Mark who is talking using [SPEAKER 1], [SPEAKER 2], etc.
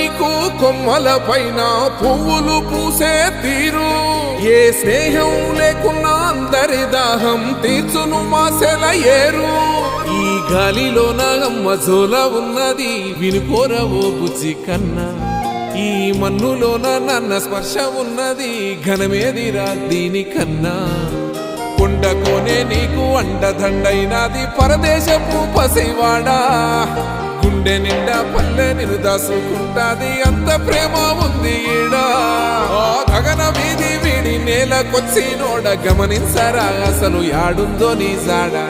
[SPEAKER 1] నీకు కొమ్మల పైన పువ్వులు పూసే తీరు ఏ స్నేహం లేకున్నా అందరి దాహం తీర్చును మాసెల ఏరు ఈ గాలిలోన మజోల ఉన్నది వినుకోరవో బుజ్జి కన్నా ఈ మన్నులోన నన్న స్పర్శ ఉన్నది ఘనమేదిరా దీనికన్నా కొండకోనే నీకు అండదండైనది పరదేశపు పసివాడా గుండె నిండా పల్లె నిన్ను దాసుకుంటాది అంత ప్రేమ ఉంది ఈడా గగన వీధి వీడి నేలకొచ్చి నోడ గమనించరా అసలు యాడుందో నీ జాడా